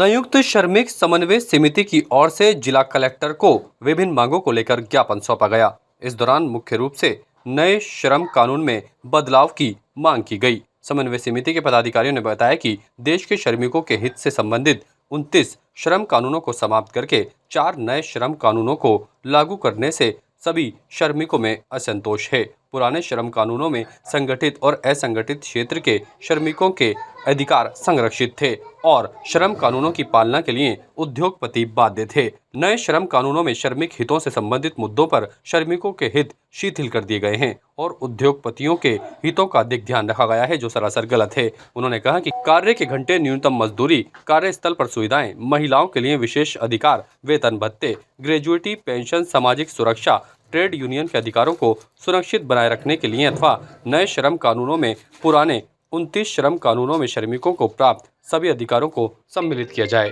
संयुक्त श्रमिक समन्वय समिति की ओर से जिला कलेक्टर को विभिन्न मांगों को लेकर ज्ञापन सौंपा गया। इस दौरान मुख्य रूप से नए श्रम कानून में बदलाव की मांग की गई। समन्वय समिति के पदाधिकारियों ने बताया कि देश के श्रमिकों के हित से संबंधित 29 श्रम कानूनों को समाप्त करके 4 नए श्रम कानूनों को लागू करने से सभी श्रमिकों में असंतोष है। पुराने श्रम कानूनों में संगठित और असंगठित क्षेत्र के श्रमिकों के अधिकार संरक्षित थे और श्रम कानूनों की पालना के लिए उद्योगपति बाध्य थे। नए श्रम कानूनों में श्रमिक हितों से संबंधित मुद्दों पर श्रमिकों के हित शिथिल कर दिए गए हैं और उद्योगपतियों के हितों का अधिक ध्यान रखा गया है, जो सरासर गलत है। उन्होंने कहा कि कार्य के घंटे, न्यूनतम मजदूरी, कार्यस्थल पर सुविधाएं, महिलाओं के लिए विशेष अधिकार, वेतन भत्ते, ग्रेजुएटी, पेंशन, सामाजिक सुरक्षा, ट्रेड यूनियन के अधिकारों को सुरक्षित बनाए रखने के लिए अथवा नए श्रम कानूनों में पुराने 29 श्रम कानूनों में श्रमिकों को प्राप्त सभी अधिकारों को सम्मिलित किया जाए।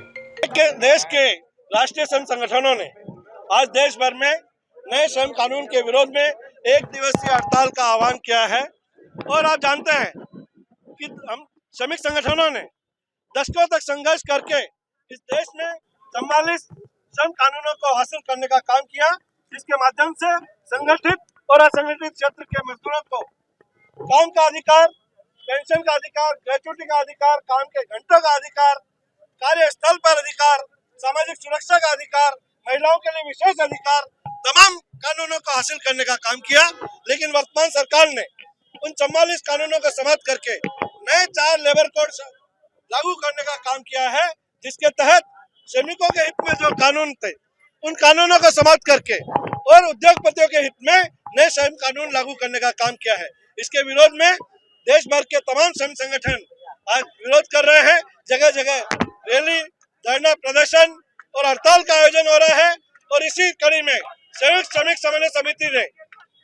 देश के राष्ट्रीय श्रम संगठनों ने आज देश भर में नए श्रम कानून के विरोध में 1 दिवसीय हड़ताल का आह्वान किया है और आप जानते हैं कि हम श्रमिक संगठनों ने दशकों तक संघर्ष करके इस देश में 44 श्रम कानूनों को हासिल करने का काम किया, जिसके माध्यम से संगठित और असंगठित क्षेत्र के मजदूरों को काम का अधिकार, पेंशन का अधिकार, ग्रेजुएटी का अधिकार, काम के घंटों का अधिकार, कार्यस्थल पर अधिकार, सामाजिक सुरक्षा का अधिकार, महिलाओं के लिए विशेष अधिकार, तमाम कानूनों को हासिल करने का काम किया। लेकिन वर्तमान सरकार ने उन 44 कानूनों को समाप्त करके नए 4 लेबर कोड लागू करने का काम किया है, जिसके तहत श्रमिकों के हित में जो कानून थे उन कानूनों को समाप्त करके और उद्योगपतियों के हित में नए श्रम कानून लागू करने का काम किया है। इसके विरोध में देश भर के तमाम श्रम संगठन आज विरोध कर रहे हैं। जगह जगह रैली, धरना प्रदर्शन और हड़ताल का आयोजन हो रहा है और इसी कड़ी में संयुक्त श्रमिक समन्वय समिति ने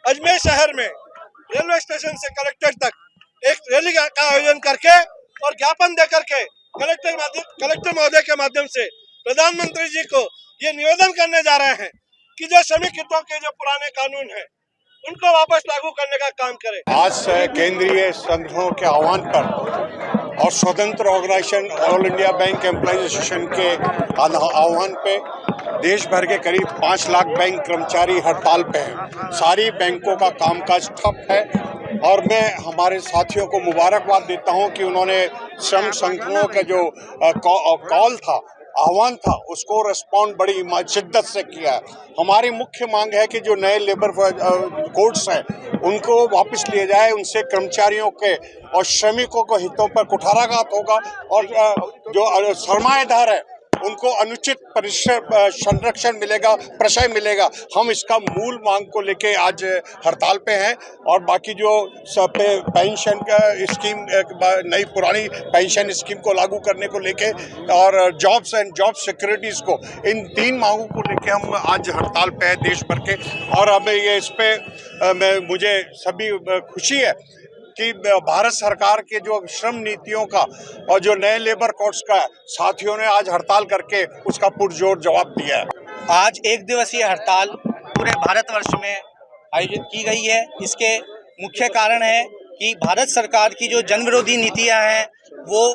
अजमेर शहर में रेलवे स्टेशन से कलेक्टर तक एक रैली का आयोजन करके और ज्ञापन दे करके कलेक्टर महोदय के माध्यम से प्रधानमंत्री जी को ये निवेदन करने जा रहे हैं कि जो श्रमिक हितों के जो पुराने कानून हैं उनको वापस लागू करने का काम करें। आज केंद्रीय संगठनों के आह्वान पर और स्वतंत्र organisation All India Bank Employees Association के आह्वान पे देश भर के करीब 5 लाख बैंक कर्मचारी हड़ताल पे हैं। सारी बैंकों का कामकाज ठप है और मैं हमारे साथियों को मुबारकबाद देता हूं कि उन्होंने श्रम संगठनों का जो कॉल था, आह्वान था, उसको रिस्पॉन्ड बड़ी शिद्दत से किया है। हमारी मुख्य मांग है कि जो नए लेबर कोड्स हैं उनको वापस लिए जाए, उनसे कर्मचारियों के और श्रमिकों के हितों पर कुठाराघात होगा और जो सरमाएदार है उनको अनुचित संरक्षण मिलेगा, प्रशय मिलेगा। हम इसका मूल मांग को लेके आज हड़ताल पे हैं और बाकी जो पेंशन का स्कीम, नई पुरानी पेंशन स्कीम को लागू करने को लेके और जॉब्स एंड जॉब सिक्योरिटीज को, इन 3 मांगों को लेके हम आज हड़ताल पे हैं देश भर के। और अब ये इस पे मुझे सभी खुशी है कि भारत सरकार के जो श्रम नीतियों का और जो नए लेबर कोड्स का साथियों ने आज हड़ताल करके उसका पुरजोर जवाब दिया है। आज 1 दिवसीय हड़ताल पूरे भारतवर्ष में आयोजित की गई है। इसके मुख्य कारण है कि भारत सरकार की जो जन विरोधी नीतियां हैं वो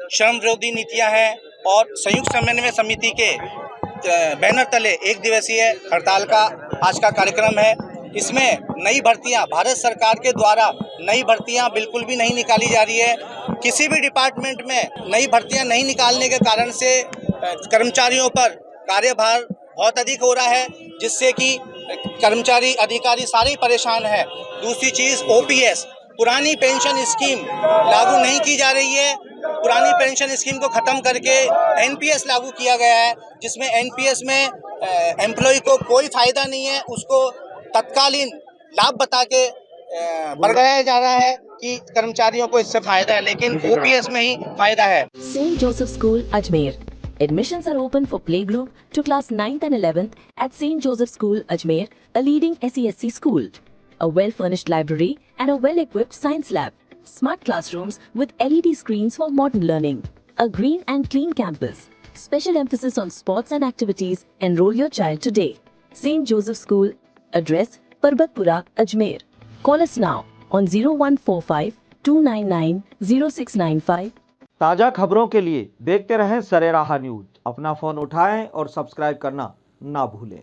श्रम विरोधी नीतियां हैं और संयुक्त समन्वय समिति के बैनर तले 1 दिवसीय हड़ताल का आज का कार्यक्रम है। इसमें नई भर्तियां, भारत सरकार के द्वारा नई भर्तियां बिल्कुल भी नहीं निकाली जा रही है। किसी भी डिपार्टमेंट में नई भर्तियां नहीं निकालने के कारण से कर्मचारियों पर कार्यभार बहुत अधिक हो रहा है, जिससे कि कर्मचारी, अधिकारी सारे परेशान हैं। दूसरी चीज़, OPS पुरानी पेंशन स्कीम लागू नहीं की जा रही है। पुरानी पेंशन स्कीम को ख़त्म करके NPS लागू किया गया है, जिसमें NPS में एम्प्लॉय को कोई फ़ायदा नहीं है, उसको तत्कालीन लाभ बता के बढ़ाया जा रहा है कि कर्मचारियों को इससे फायदा है, लेकिन OPS में ही फायदा है। St. Joseph School, Ajmer. Admissions are open for playgroup to class 9th and 11th at St. Joseph School, Ajmer, a leading SESC school. A well-furnished library and a well-equipped science lab. Smart classrooms with LED screens for modern learning. A green and clean campus. Special emphasis on sports and activities. Enroll your child today. St. Joseph School. Address Parbatpura, Ajmer. Call us now on 0145 299 0695 ताज़ा खबरों के लिए देखते रहें सरेराह news. अपना phone उठाएं और subscribe करना ना भूलें।